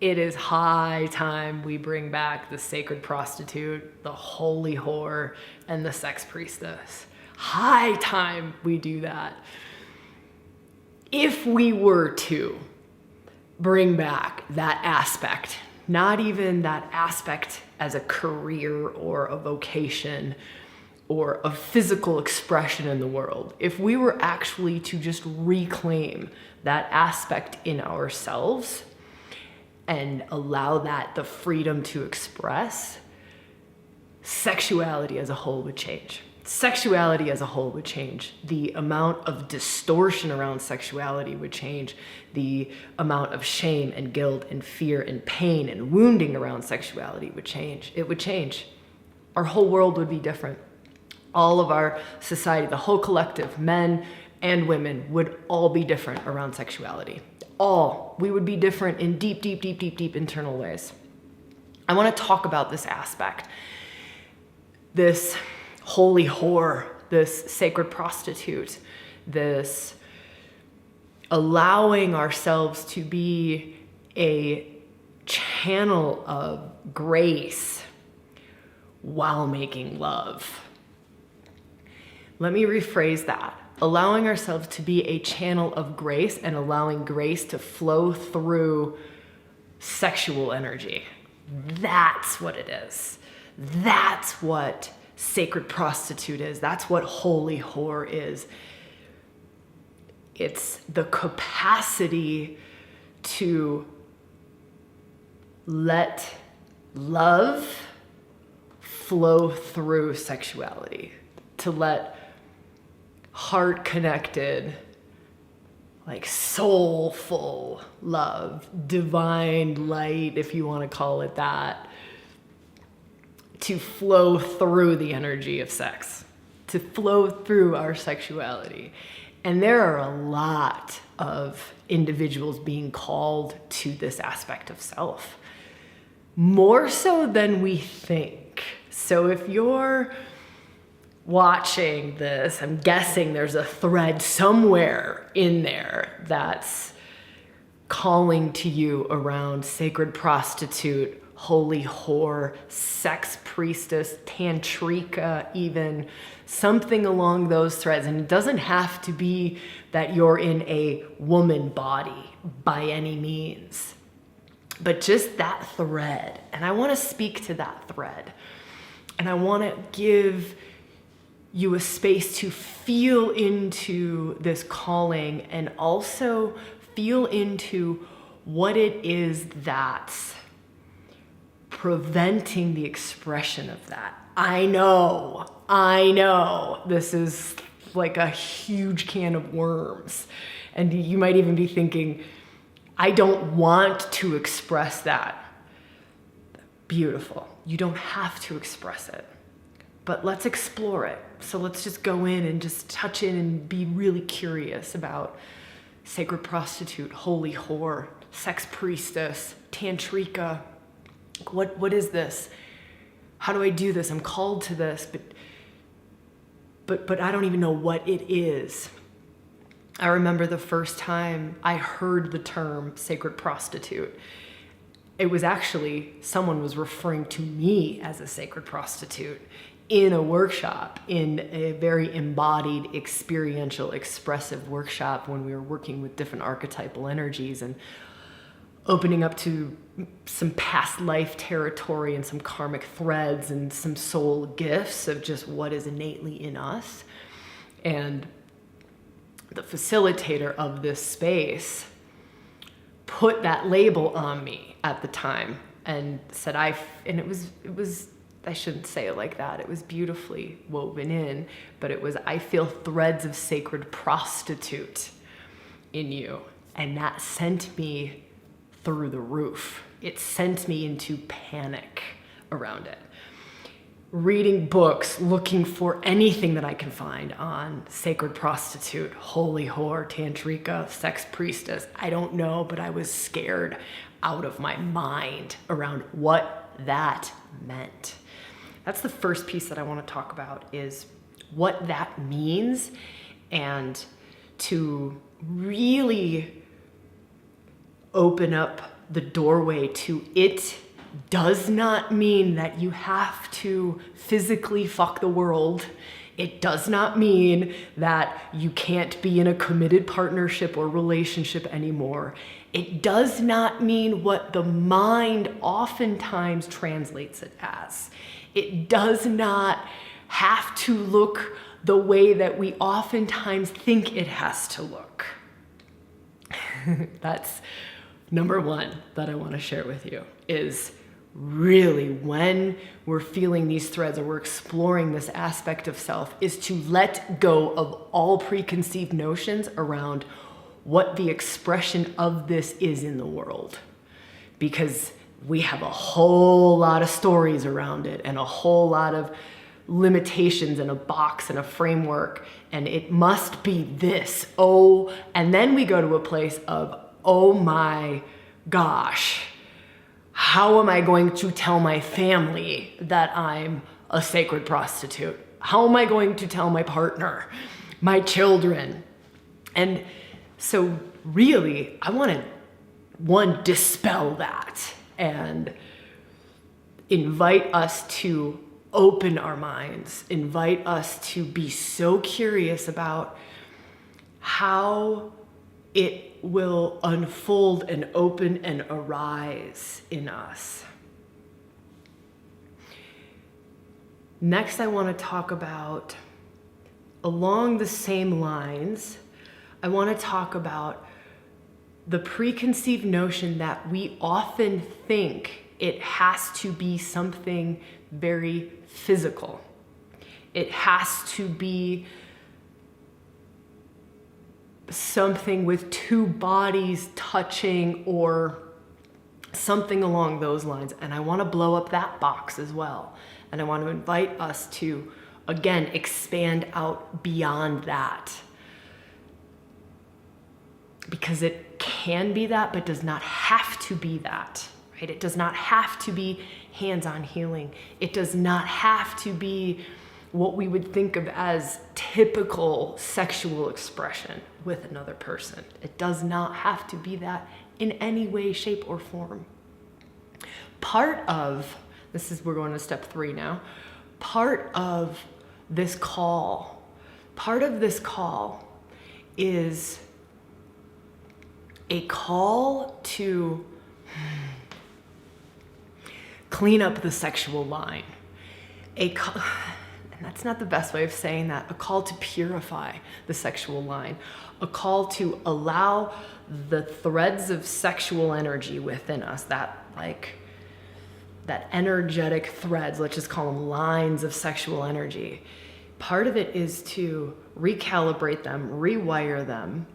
It is high time we bring back the sacred prostitute, the holy whore, and the sex priestess. High time we do that. If we were to bring back that aspect, not even that aspect as a career or a vocation or a physical expression in the world, if we were actually to just reclaim that aspect in ourselves and allow that the freedom to express, sexuality as a whole would change. Sexuality as a whole would change. The amount of distortion around sexuality would change. The amount of shame and guilt and fear and pain and wounding around sexuality would change. It would change. Our whole world would be different. All of our society, the whole collective, men and women, would all be different around sexuality. All. We would be different in deep, deep, deep, deep, deep internal ways. I want to talk about this aspect. This holy whore, this sacred prostitute, this allowing ourselves to be a channel of grace while making love. Let me rephrase that. Allowing ourselves to be a channel of grace and allowing grace to flow through sexual energy. That's what it is. That's what sacred prostitute is. That's what holy whore is. It's the capacity to let love flow through sexuality, to let heart-connected, like soulful love, divine light, if you want to call it that, to flow through the energy of sex, to flow through our sexuality. And there are a lot of individuals being called to this aspect of self, more so than we think. So if you're watching this, I'm guessing there's a thread somewhere in there that's calling to you around sacred prostitute, holy whore, sex priestess, tantrika, even something along those threads. And it doesn't have to be that you're in a woman body by any means, but just that thread. And I want to speak to that thread. And I want to give you a space to feel into this calling and also feel into what it is that's preventing the expression of that. I know, this is like a huge can of worms. And you might even be thinking, I don't want to express that. Beautiful. You don't have to express it, but let's explore it. So let's just go in and just touch in and be really curious about sacred prostitute, holy whore, sex priestess, tantrika. What is this? How do I do this? I'm called to this, but I don't even know what it is. I remember the first time I heard the term sacred prostitute. It was actually someone was referring to me as a sacred prostitute in a workshop, in a very embodied, experiential, expressive workshop when we were working with different archetypal energies and opening up to some past life territory and some karmic threads and some soul gifts of just what is innately in us. And the facilitator of this space put that label on me at the time and said, and it was, I shouldn't say it like that. It was beautifully woven in, but it was, I feel threads of sacred prostitute in you. And that sent me through the roof. It sent me into panic around it. Reading books, looking for anything that I can find on sacred prostitute, holy whore, tantrika, sex priestess. I don't know, but I was scared out of my mind around what that meant. That's the first piece that I want to talk about, is what that means, and to really open up the doorway to it does not mean that you have to physically fuck the world. It does not mean that you can't be in a committed partnership or relationship anymore. It does not mean what the mind oftentimes translates it as. It does not have to look the way that we oftentimes think it has to look. That's number one that I want to share with you, is really when we're feeling these threads or we're exploring this aspect of self, is to let go of all preconceived notions around what the expression of this is in the world. Because we have a whole lot of stories around it and a whole lot of limitations and a box and a framework, and it must be this. Oh, and then we go to a place of, oh my gosh, how am I going to tell my family that I'm a sacred prostitute? How am I going to tell my partner, my children? And so really, I want to, one, dispel that and invite us to open our minds, invite us to be so curious about how it will unfold and open and arise in us. Next, I want to talk about, along the same lines, I want to talk about the preconceived notion that we often think it has to be something very physical. It has to be something with two bodies touching or something along those lines. And I want to blow up that box as well. And I want to invite us to, again, expand out beyond that. Because it can be that, but does not have to be that, right? It does not have to be hands-on healing. It does not have to be what we would think of as typical sexual expression with another person. It does not have to be that in any way, shape, or form. Part of, we're going to step 3 now. Part of this call is a call to clean up the sexual line. And that's not the best way of saying that. A call to purify the sexual line. A call to allow the threads of sexual energy within us, that energetic threads, let's just call them lines of sexual energy. Part of it is to recalibrate them, rewire them,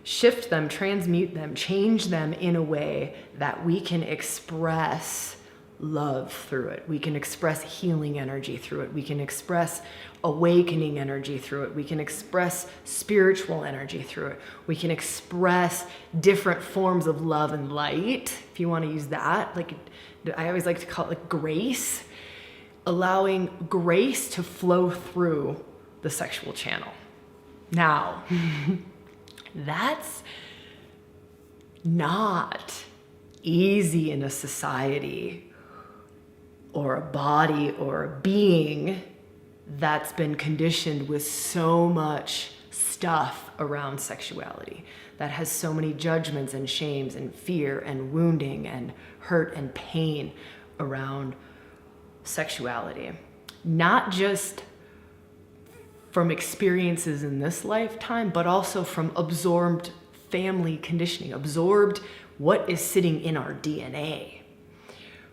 shift them, transmute them, change them in a way that we can express love through it. We can express healing energy through it. We can express awakening energy through it. We can express spiritual energy through it. We can express different forms of love and light, if you want to use that. Like, I always like to call it like grace, allowing grace to flow through the sexual channel. Now, that's not easy in a society or a body or a being that's been conditioned with so much stuff around sexuality, that has so many judgments and shames and fear and wounding and hurt and pain around sexuality. Not just from experiences in this lifetime, but also from absorbed family conditioning, absorbed what is sitting in our DNA,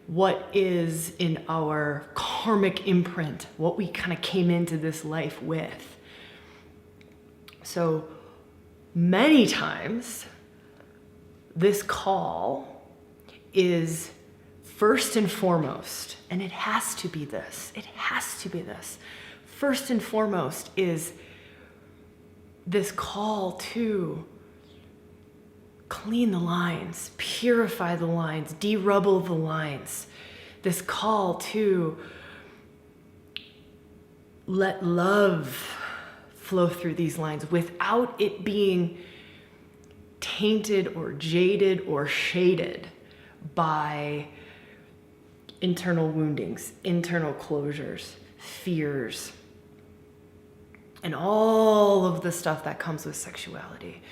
what is in our karmic imprint, what we kind of came into this life with. So many times, this call is first and foremost, and it has to be this, first and foremost is this call to clean the lines, purify the lines, de-rubble the lines. This call to let love flow through these lines without it being tainted or jaded or shaded by internal woundings, internal closures, fears, and all of the stuff that comes with sexuality.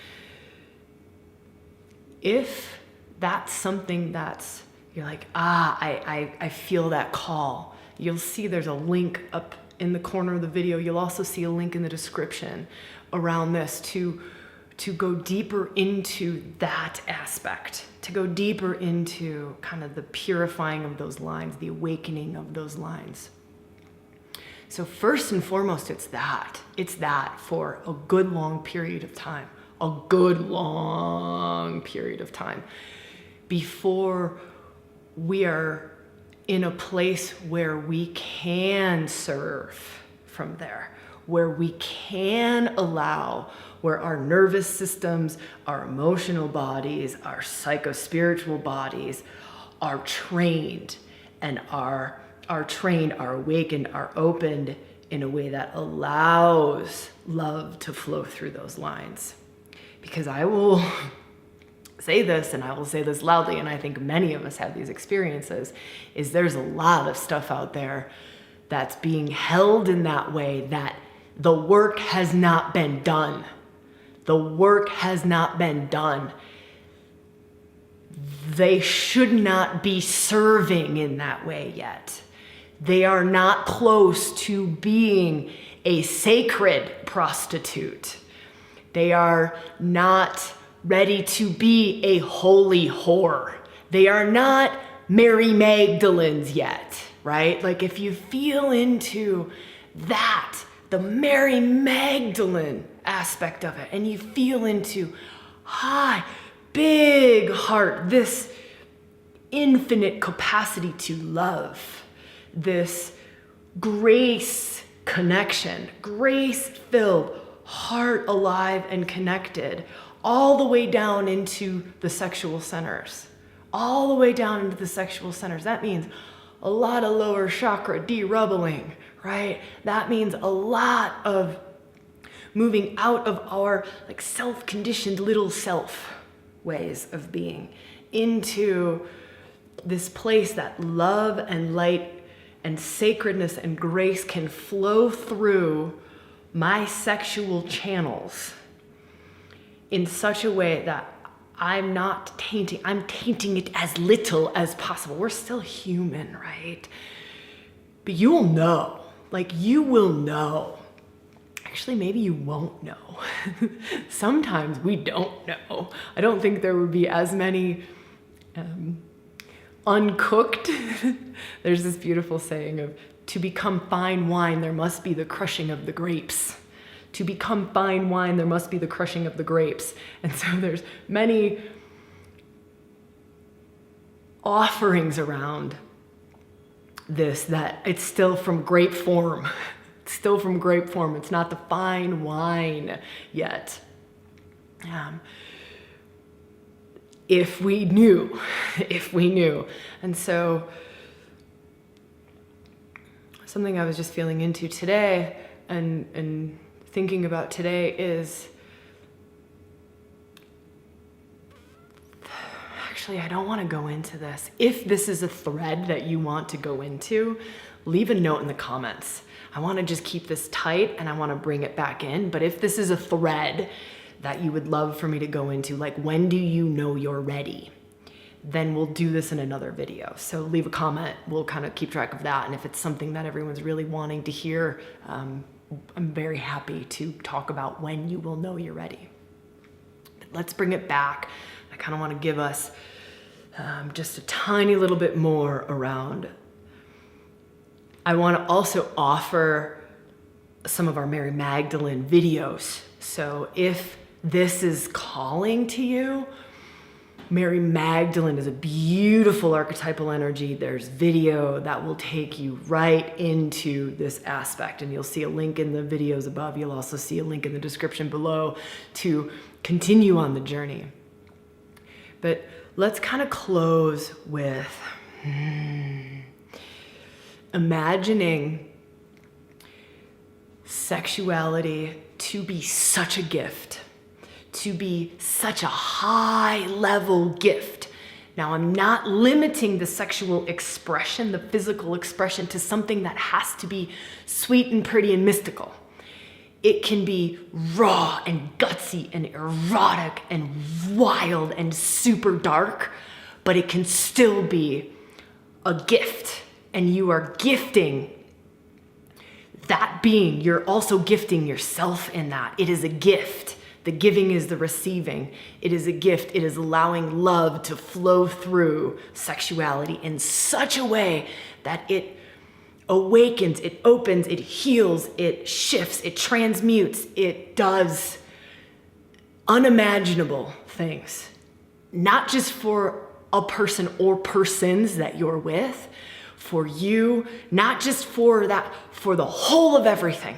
If that's something that's, you're like, I feel that call, you'll see there's a link up in the corner of the video. You'll also see a link in the description around this to go deeper into that aspect, to go deeper into kind of the purifying of those lines, the awakening of those lines. So first and foremost, it's that for a good long period of time, before we are in a place where we can serve from there, where we can allow, where our nervous systems, our emotional bodies, our psycho-spiritual bodies are trained and are awakened, are opened in a way that allows love to flow through those lines. Because I will say this, and I will say this loudly, and I think many of us have these experiences, is there's a lot of stuff out there that's being held in that way, that the work has not been done. The work has not been done. They should not be serving in that way yet. They are not close to being a sacred prostitute. They are not ready to be a holy whore. They are not Mary Magdalenes yet, right? Like if you feel into that, the Mary Magdalene aspect of it, and you feel into high, big heart, this infinite capacity to love, this grace connection, grace-filled, heart alive and connected, all the way down into the sexual centers. All the way down into the sexual centers. That means a lot of lower chakra derubbling, right? That means a lot of moving out of our like self-conditioned little self ways of being into this place that love and light and sacredness and grace can flow through my sexual channels in such a way that I'm tainting it as little as possible. We're still human, right? But you will know, you will know. Actually, maybe you won't know. Sometimes we don't know. I don't think there would be as many uncooked. There's this beautiful saying of, to become fine wine, there must be the crushing of the grapes. To become fine wine, there must be the crushing of the grapes. And so there's many offerings around this that it's still from grape form. It's still from grape form. It's not the fine wine yet. If we knew. And so something I was just feeling into today and thinking about today is, actually, I don't want to go into this. If this is a thread that you want to go into, leave a note in the comments. I want to just keep this tight and I want to bring it back in. But if this is a thread that you would love for me to go into, like when do you know you're ready? Then we'll do this in another video. So leave a comment, we'll kind of keep track of that. And if it's something that everyone's really wanting to hear, I'm very happy to talk about when you will know you're ready. But let's bring it back. I kind of want to give us just a tiny little bit more around. I want to also offer some of our Mary Magdalene videos. So if this is calling to you, Mary Magdalene is a beautiful archetypal energy. There's video that will take you right into this aspect, and you'll see a link in the videos above. You'll also see a link in the description below to continue on the journey. But let's kind of close with imagining sexuality to be such a gift, to be such a high level gift Now, I'm not limiting the sexual expression, the physical expression, to something that has to be sweet and pretty and mystical. It can be raw and gutsy and erotic and wild and super dark, but it can still be a gift. And you are gifting that being. You're also gifting yourself in that. It is a gift. The giving is the receiving. It is a gift. It is allowing love to flow through sexuality in such a way that it awakens, it opens, it heals, it shifts, it transmutes, it does unimaginable things. Not just for a person or persons that you're with, for you, not just for that, for the whole of everything.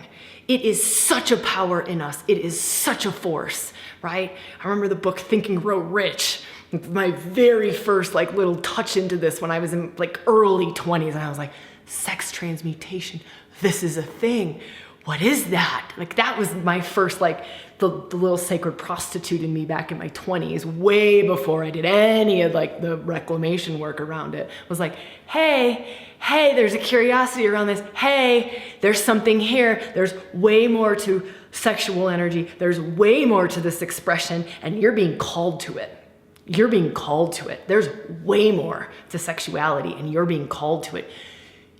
It is such a power in us. It is such a force, right? I remember the book Think and Grow Rich. My very first like little touch into this when I was in like early 20s, and I was like, sex transmutation, this is a thing. What is that? Like that was my first, like the little sacred prostitute in me back in my 20s, way before I did any of like the reclamation work around it. Was like, hey, there's a curiosity around this. Hey, there's something here. There's way more to sexual energy. There's way more to this expression, and you're being called to it. You're being called to it. There's way more to sexuality, and you're being called to it.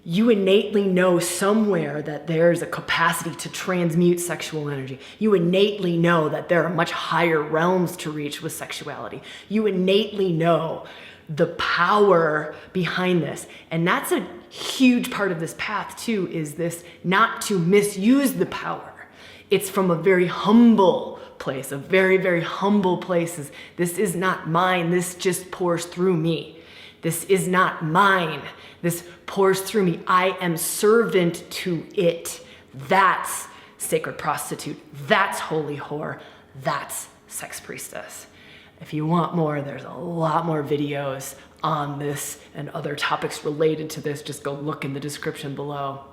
You innately know somewhere that there's a capacity to transmute sexual energy. You innately know that there are much higher realms to reach with sexuality. You innately know the power behind this. And that's a huge part of this path too, is this not to misuse the power. It's from a very humble place, a very, very humble place. This is not mine. This just pours through me. This is not mine. This pours through me. I am servant to it. That's sacred prostitute. That's holy whore. That's sex priestess. If you want more, there's a lot more videos on this and other topics related to this. Just go look in the description below.